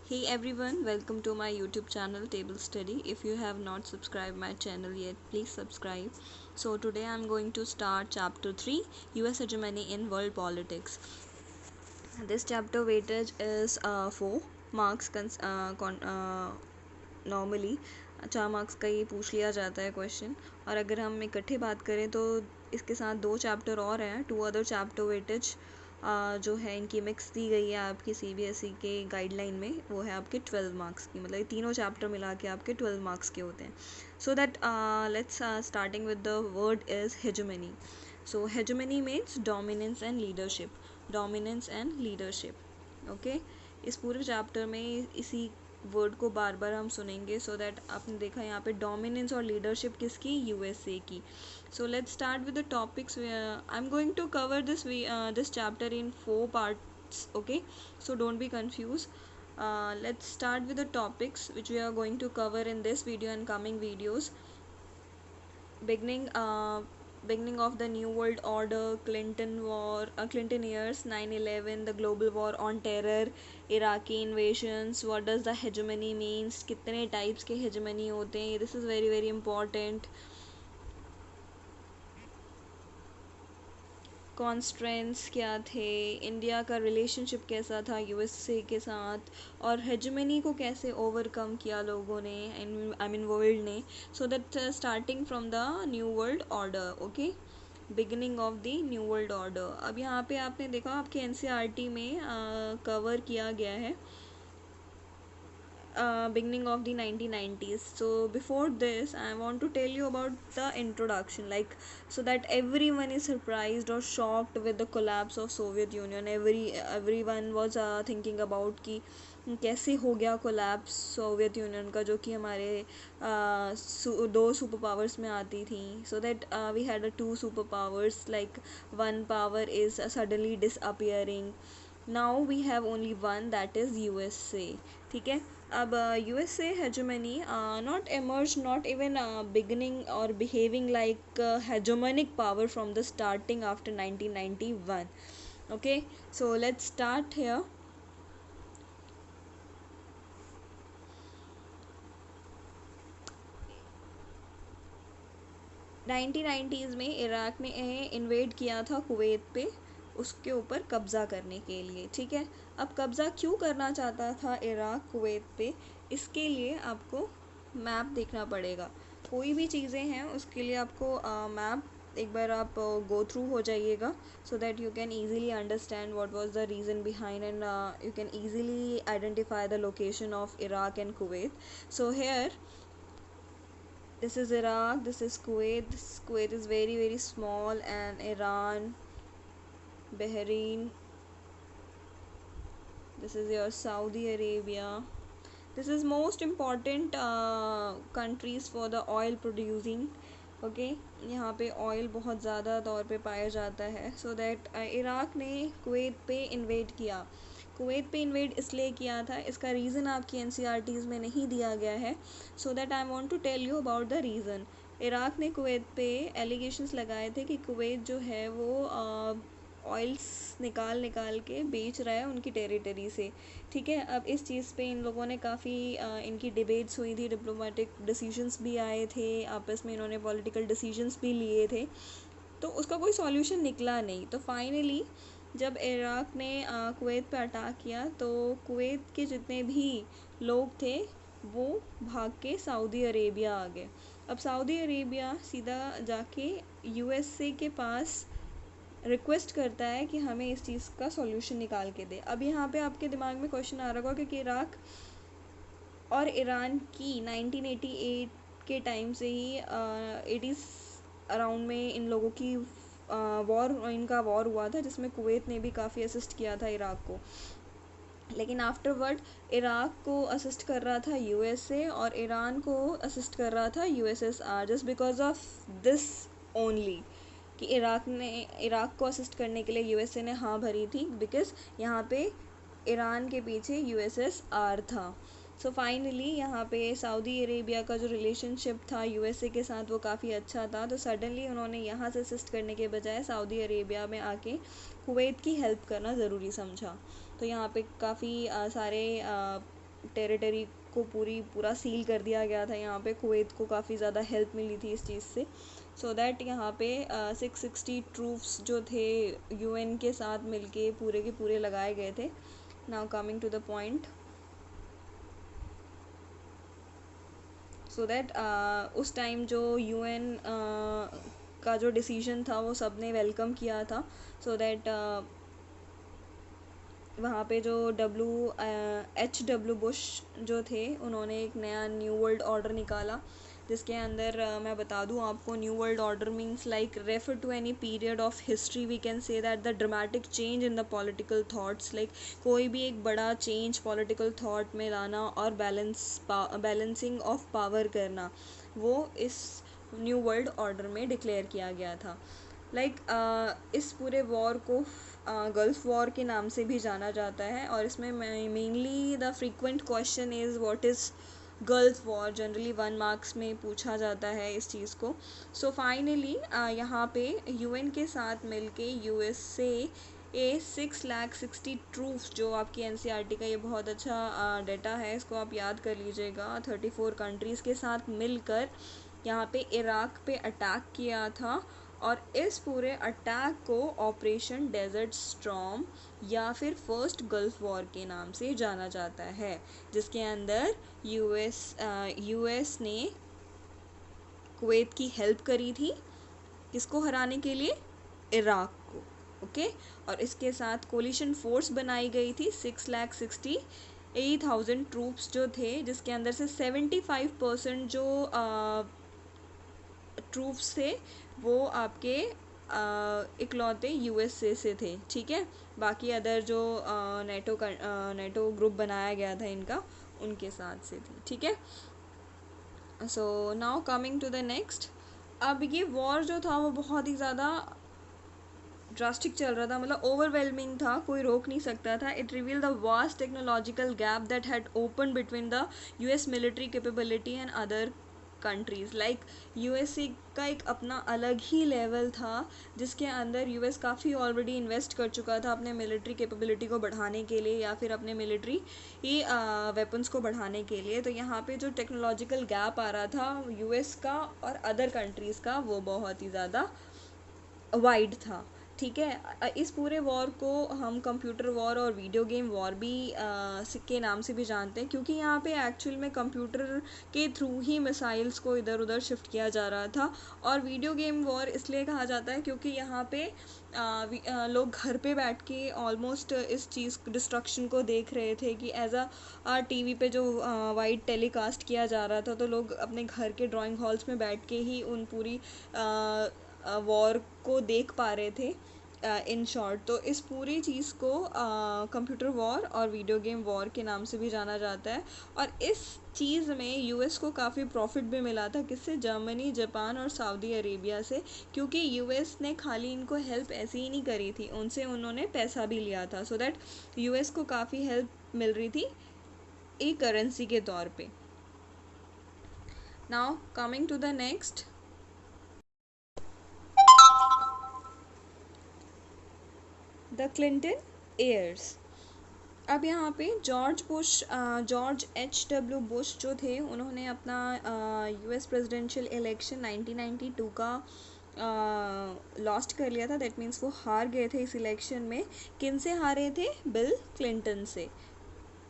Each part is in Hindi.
Hey everyone, welcome to my YouTube channel Table Study. If you have not subscribed my channel yet, please subscribe. So today I'm going to start chapter 3, US hegemony in world politics. This chapter weightage is 4 marks. Normally 4 marks का ये पूछ लिया जाता है क्वेश्चन, और अगर हम इकट्ठे बात करें तो इसके साथ 2 चैप्टर और हैं, 2 अदर चैप्टर वेटेज जो है इनकी मिक्स दी गई है आपकी CBSE के गाइडलाइन में, वो है आपके 12 मार्क्स की, मतलब ये तीनों चैप्टर मिला के आपके 12 मार्क्स के होते हैं. So that let's starting with the word is hegemony. So hegemony means dominance and leadership. Okay, इस पूरे चैप्टर में इसी वर्ड को बार बार हम सुनेंगे. सो दैट आपने देखा यहाँ पे डोमिनेंस और लीडरशिप किसकी, USA की. So let's start with the topics. I am going to cover this chapter in 4 parts. Okay, so don't be confuse. Let's start with the topics which we are going to cover in this video and coming videos. Beginning of the New World Order, Clinton years, 9/11, the global war on terror, Iraqi invasions, what does the hegemony means, कितने types के hegemony होते हैं, this is very very important. Constraints क्या थे, इंडिया का रिलेशनशिप कैसा था USA के साथ, और हेजमनी को कैसे ओवरकम किया लोगों ने, आई मीन वर्ल्ड ने. So that starting from the new world order. Okay, beginning of the new world order. अब यहाँ पे आपने देखा आपके NCERT में कवर किया गया है beginning of the 1990s. So before this I want to tell you about the introduction, like, so that everyone is surprised or shocked with the collapse of Soviet Union. Everyone was thinking about कि कैसे हो गया कोलैप्स सोवियत यूनियन का, जो कि हमारे 2 सुपर पावर्स में आती थी. So that we had 2 super powers, like one power is suddenly disappearing. Now we have only one, that is USA. ठीक है, अब USA hegemony not emerged, not even beginning or behaving like hegemonic power from the starting after 1991. Okay, so let's start here. Nineteen 1990s में इराक ने इन्वेड किया था कुवैत पे, उसके ऊपर कब्ज़ा करने के लिए. ठीक है, अब कब्ज़ा क्यों करना चाहता था इराक कुवैत पे, इसके लिए आपको मैप देखना पड़ेगा. कोई भी चीज़ें हैं उसके लिए आपको मैप एक बार आप गो थ्रू हो जाइएगा, so that you can easily understand what was the reason behind, and you can easily identify the location of Iraq and Kuwait. So here, this is Iraq, this is Kuwait. Kuwait is very very small, and Iran, Bahrain, this is your Saudi Arabia. This is most important countries for the oil producing. Okay, यहाँ पे ऑयल बहुत ज़्यादा तौर पे पाया जाता है. सो दैट इराक ने कुवैत पे इन्वेड किया. कुवैत पे इन्वेड इसलिए किया था, इसका रीज़न आपकी NCERTs में नहीं दिया गया है. So that I want to tell you about the reason. Iraq ने कुवैत पे एलिगेशंस लगाए थे कि कुवैत जो है वो ऑयल्स निकाल के बेच रहा है उनकी टेरिटरी से. ठीक है, अब इस चीज़ पे इन लोगों ने काफ़ी इनकी डिबेट्स हुई थी, डिप्लोमेटिक डिसीजंस भी आए थे आपस में, इन्होंने पॉलिटिकल डिसीजंस भी लिए थे, तो उसका कोई सॉल्यूशन निकला नहीं. तो फाइनली जब इराक ने कुवैत पे अटैक किया, तो कुवैत के जितने भी लोग थे वो भाग के सऊदी अरेबिया आ गए. अब सऊदी अरेबिया सीधा जाके USA के पास रिक्वेस्ट करता है कि हमें इस चीज़ का सॉल्यूशन निकाल के दे. अब यहाँ पे आपके दिमाग में क्वेश्चन आ रहा होगा कि इराक और ईरान की 1988 के टाइम से ही 80s अराउंड में इन लोगों की इनका वॉर हुआ था, जिसमें कुवैत ने भी काफ़ी असिस्ट किया था इराक को. लेकिन आफ्टरवर्ड इराक को असिस्ट कर रहा था USA और ईरान को असिस्ट कर रहा था USSR, just because of this only, कि इराक को असिस्ट करने के लिए USA ने हाँ भरी थी, बिकॉज यहाँ पे ईरान के पीछे USSR था. सो फाइनली यहाँ पे सऊदी अरेबिया का जो रिलेशनशिप था USA के साथ वो काफ़ी अच्छा था, तो सडनली उन्होंने यहाँ से असिस्ट करने के बजाय सऊदी अरेबिया में आके कुवैत की हेल्प करना ज़रूरी समझा. तो यहाँ पे काफ़ी सारे टेरिटरी को पूरा सील कर दिया गया था। यहाँ पे कुवैत को काफ़ी ज़्यादा हेल्प मिली थी इस चीज़ से, सो दैट यहाँ पे 660 ट्रूप्स जो थे यूएन के साथ मिलके पूरे के पूरे लगाए गए थे। Now coming to the point, so that उस टाइम जो यूएन का जो डिसीजन था वो सब ने वेलकम किया था, सो दैट वहाँ पे जो H.W. बुश जो थे उन्होंने एक नया न्यू वर्ल्ड ऑर्डर निकाला, जिसके अंदर मैं बता दूँ आपको, new world order means like refer to any period of history, we can say that the dramatic change in the political thoughts, like कोई भी एक बड़ा चेंज पॉलिटिकल थाट में लाना और बैलेंसिंग ऑफ पावर करना, वो इस न्यू वर्ल्ड ऑर्डर में डिक्लेयर किया गया था। लाइक इस पूरे वॉर को गल्फ़ वॉर के नाम से भी जाना जाता है, और इसमें mainly the frequent question is what is gulf war, generally 1 marks में पूछा जाता है इस चीज़ को। सो फाइनली यहाँ पे यूएन के साथ मिलके यूएस से 660 ट्रूप्स, जो आपकी एनसीईआरटी का ये बहुत अच्छा डाटा है, इसको आप याद कर लीजिएगा, 34 कंट्रीज़ के साथ मिलकर यहाँ पे इराक़ पे अटैक किया था। और इस पूरे अटैक को ऑपरेशन डेजर्ट स्टॉर्म या फिर फर्स्ट गल्फ़ वॉर के नाम से जाना जाता है, जिसके अंदर यूएस ने कुवैत की हेल्प करी थी, किसको हराने के लिए, इराक़ को, ओके। और इसके साथ कोलिशन फोर्स बनाई गई थी 668,000 ट्रूप्स जो थे, जिसके अंदर से 75% जो ट्रूप्स थे वो आपके इकलौते यूएसए से थे, ठीक है। बाकी अदर जो नेटो ग्रुप बनाया गया था इनका, उनके साथ से थी, ठीक है। So now coming to the next, अब ये वॉर जो था वो बहुत ही ज़्यादा ड्रास्टिक चल रहा था, मतलब ओवरवेलमिंग था, कोई रोक नहीं सकता था। It reveal the vast technological gap that had open between the US military capability and other countries. Like USA का एक अपना अलग ही लेवल था, जिसके अंदर यूएस काफ़ी ऑलरेडी इन्वेस्ट कर चुका था अपने मिलिट्री कैपेबिलिटी को बढ़ाने के लिए, या फिर अपने मिलिट्री वेपन्स को बढ़ाने के लिए। तो यहाँ पे जो टेक्नोलॉजिकल गैप आ रहा था यूएस का और अदर कंट्रीज़ का, वो बहुत ही ज़्यादा वाइड था, ठीक है। इस पूरे वॉर को हम कंप्यूटर वॉर और वीडियो गेम वॉर भी के नाम से भी जानते हैं, क्योंकि यहाँ पे एक्चुअल में कंप्यूटर के थ्रू ही मिसाइल्स को इधर उधर शिफ्ट किया जा रहा था। और वीडियो गेम वॉर इसलिए कहा जाता है क्योंकि यहाँ पे लोग घर पे बैठ के ऑलमोस्ट इस चीज़ डिस्ट्रक्शन को देख रहे थे, कि एज अ टीवी पे जो वाइड टेलीकास्ट किया जा रहा था, तो लोग अपने घर के ड्राइंग हॉल्स में बैठ के ही उन पूरी वॉर को देख पा रहे थे इन शॉर्ट। तो इस पूरी चीज़ को कंप्यूटर वॉर और वीडियो गेम वॉर के नाम से भी जाना जाता है। और इस चीज़ में यूएस को काफ़ी प्रॉफिट भी मिला था, किससे, जर्मनी, जापान और सऊदी अरेबिया से, क्योंकि यूएस ने खाली इनको हेल्प ऐसे ही नहीं करी थी, उनसे उन्होंने पैसा भी लिया था, सो दैट यूएस को काफ़ी हेल्प मिल रही थी एक करेंसी के तौर पे। Now coming to the next, the Clinton years. अब यहाँ पे जॉर्ज H.W. बुश जो थे, उन्होंने अपना यूएस प्रेसिडेंशियल इलेक्शन 1992 का लॉस्ट कर लिया था। दैट मीन्स वो हार गए थे इस इलेक्शन में। किन से हारे थे, बिल क्लिंटन से,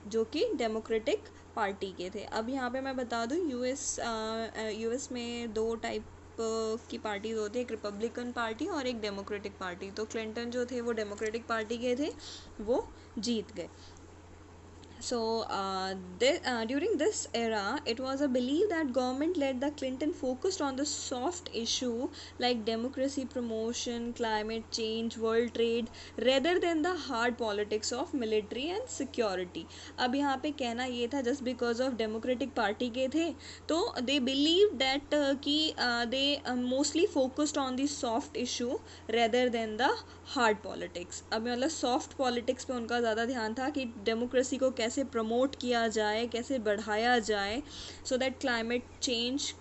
जो कि डेमोक्रेटिक पार्टी के थे। अब यहाँ पे मैं बता दूँ, यूएस में 2 टाइप की पार्टीज होती है, एक रिपब्लिकन पार्टी और एक डेमोक्रेटिक पार्टी। तो क्लिंटन जो थे वो डेमोक्रेटिक पार्टी के थे, वो जीत गए। So during this era, it was a belief that government led the Clinton focused on the soft issue like democracy promotion, climate change, world trade, rather than the hard politics of military and security. अब यहाँ पे कहना ये था, just because of democratic party के थे, तो they believed that कि they mostly focused on the soft issue rather than the hard politics. अब मतलब soft politics पे उनका ज़्यादा ध्यान था कि डेमोक्रेसी को कैसे प्रमोट किया जाए, कैसे बढ़ाया जाए, सो दैट क्लाइमेट चेंज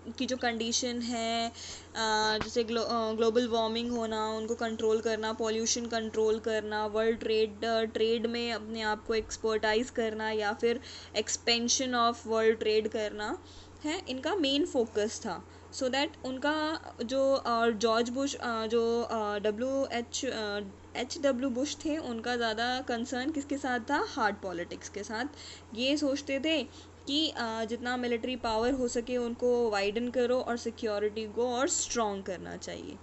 की जो कंडीशन है, जैसे ग्लोबल वार्मिंग होना, उनको कंट्रोल करना, पॉल्यूशन कंट्रोल करना, वर्ल्ड ट्रेड में अपने आप को एक्सपर्टाइज करना, या फिर एक्सपेंशन ऑफ वर्ल्ड ट्रेड करना है, इनका मेन फोकस था। सो दैट उनका जो जॉर्ज बुश जो डब्ल्यू बुश थे, उनका ज़्यादा कंसर्न किसके साथ था? हार्ड पॉलिटिक्स के साथ। ये सोचते थे कि जितना मिलिट्री पावर हो सके उनको वाइडन करो और सिक्योरिटी को और स्ट्रॉन्ग करना चाहिए।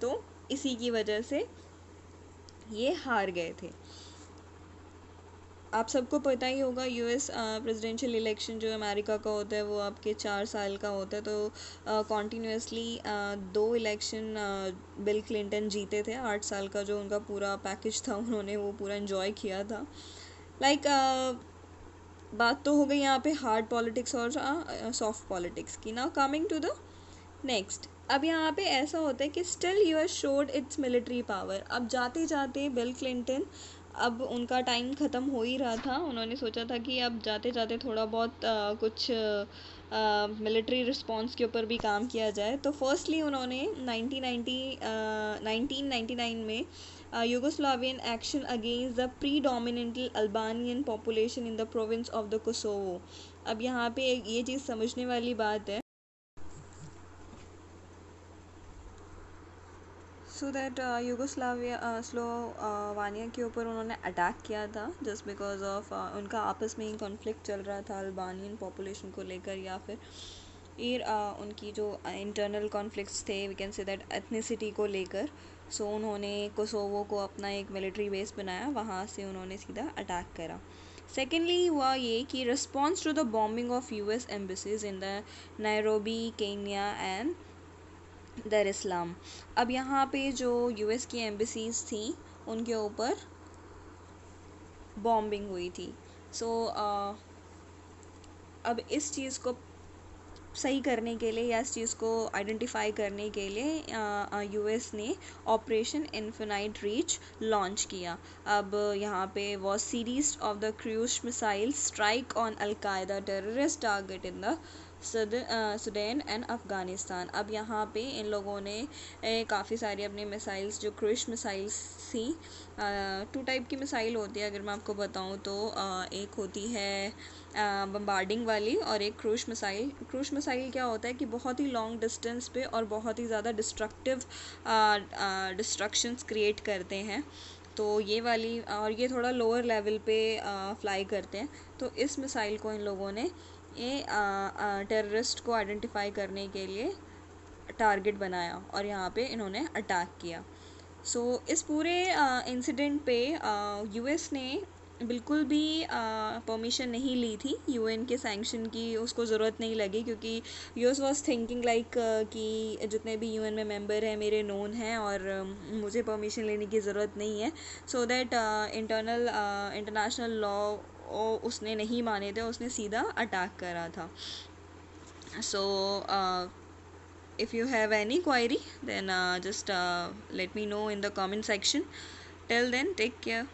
तो इसी की वजह से ये हार गए थे। आप सबको पता ही होगा, यूएस प्रेसिडेंशियल इलेक्शन जो अमेरिका का होता है वो आपके 4 साल का होता है। तो कॉन्टीन्यूसली 2 इलेक्शन बिल क्लिंटन जीते थे। 8 साल का जो उनका पूरा पैकेज था उन्होंने वो पूरा इन्जॉय किया था। लाइक बात तो हो गई यहाँ पे हार्ड पॉलिटिक्स और सॉफ्ट पॉलिटिक्स की। Now coming to the next, अब यहाँ पे ऐसा होता है कि still US showed its military power. अब जाते जाते बिल क्लिंटन, अब उनका टाइम ख़त्म हो ही रहा था, उन्होंने सोचा था कि अब जाते जाते थोड़ा बहुत कुछ मिलिट्री रिस्पॉन्स के ऊपर भी काम किया जाए। तो फर्स्टली उन्होंने 1999 में Yugoslavian action against the predominantly Albanian population in the province of the Kosovo. अब यहाँ पे ये चीज़ समझने वाली बात है, सो दैट स्लोवानिया के ऊपर उन्होंने अटैक किया था जस्ट बिकॉज ऑफ उनका आपस में ही कॉन्फ्लिक्ट चल रहा था अल्बानियन पॉपुलेशन को लेकर, या फिर उनकी जो इंटरनल कॉन्फ्लिक्ट्स थे, we can say that ethnicity को लेकर। सो उन्होंने कोसोवो को अपना एक मिलिट्री बेस बनाया, वहाँ से उन्होंने सीधा अटैक करा। सेकेंडली हुआ ये कि response to the bombing of US embassies in the Nairobi, Kenya and Dar es Salaam. अब यहाँ पे जो यूएस की एम्बेसीज थी उनके ऊपर बॉम्बिंग हुई थी। सो अब इस चीज़ को सही करने के लिए या इस चीज़ को आइडेंटिफाई करने के लिए यूएस ने ऑपरेशन इन्फिनाइट रीच लॉन्च किया। अब यहाँ पे was series of the cruise missile strike on al Qaeda terrorist target in the Sudan and Afghanistan. अब यहाँ पे इन लोगों ने काफ़ी सारी अपनी मिसाइल्स, जो क्रूज मिसाइल्स थी, 2 टाइप की मिसाइल होती है अगर मैं आपको बताऊँ तो। एक होती है बम्बार्डिंग वाली और एक क्रूज मिसाइल। क्रूज मिसाइल क्या होता है कि बहुत ही लॉन्ग डिस्टेंस पे और बहुत ही ज़्यादा डिस्ट्रक्शंस क्रिएट करते हैं। तो ये वाली, और ये थोड़ा लोअर लेवल पे फ्लाई करते हैं। तो इस मिसाइल को इन लोगों ने ये टेररिस्ट को आइडेंटिफाई करने के लिए टारगेट बनाया और यहाँ पे इन्होंने अटैक किया। सो इस पूरे इंसिडेंट पे यूएस ने बिल्कुल भी परमिशन नहीं ली थी, यूएन के सैंक्शन की उसको ज़रूरत नहीं लगी, क्योंकि यूएस वाज थिंकिंग लाइक कि जितने भी यूएन में मेंबर हैं मेरे नोन हैं और मुझे परमिशन लेने की ज़रूरत नहीं है। सो दैट इंटरनेशनल लॉ उसने नहीं माने थे, उसने सीधा अटैक करा था। सो if you have any query then just let me know in the comment section. Till then, take care.